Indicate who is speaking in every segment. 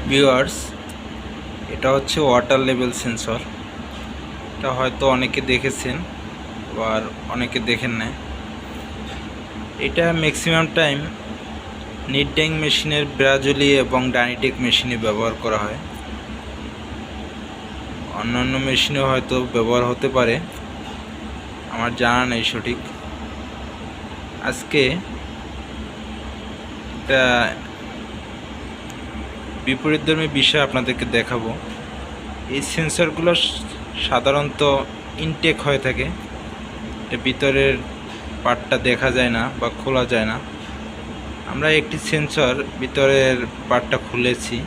Speaker 1: Viewers, এটা হচ্ছে water level sensor. এটা হয়তো অনেকে দেখেছেন, আবার অনেকে দেখেন না। এটা ম্যাক্সিমাম টাইম নিডডিং মেশিনের ব্রাজুলি এবং ডাইনেটিক মেশিনে ব্যবহার করা হয়। অন্যান্য মেশিনেও হয়তো ব্যবহার হতে পারে, আমার জানা নেই সঠিক। আজকে একটা বিপরীতধর্মী বিষয় আপনাদেরকে দেখাবো। এই সেন্সরগুলো সাধারণত ইনটেক হয়ে থাকে, এটা ভিতরের পার্টটা দেখা যায় না বা খোলা যায় না। আমরা একটি সেন্সর ভিতরের পার্টটা খুলেছি,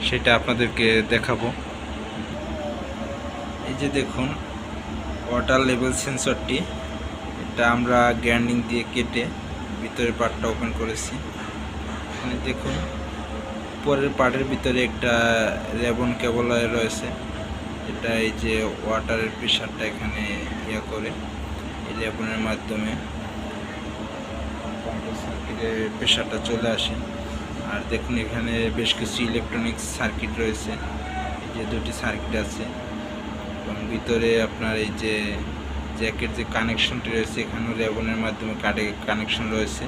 Speaker 1: সেটা আপনাদেরকে দেখাবো। এই যে দেখুন, ওয়াটার লেভেল সেন্সরটি, এটা আমরা গ্রাইন্ডিং দিয়ে কেটে ভিতরের পার্টটা ওপেন করেছি। এখানে দেখুন, উপরের পার্টের ভিতরে একটা রেবন কেবল রয়েছে। এটা এই যে ওয়াটারের প্রেশারটা এখানে করে এই রেবনের মাধ্যমে সার্কিটের প্রেশারটা চলে আসে। আর দেখুন, এখানে বেশ কিছু ইলেকট্রনিক্স সার্কিট রয়েছে, এই যে দুটি সার্কিট আছে। এবং ভিতরে আপনার এই যে জ্যাকের যে কানেকশনটি রয়েছে, এখানেও রেবনের মাধ্যমে কানেকশন রয়েছে।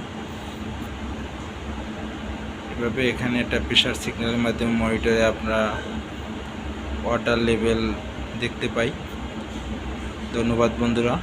Speaker 1: এভাবে এখানে একটা প্রেশার সিগন্যালের মাধ্যমে মনিটরে আমরা ওয়াটার লেভেল দেখতে পাই। ধন্যবাদ বন্ধুরা।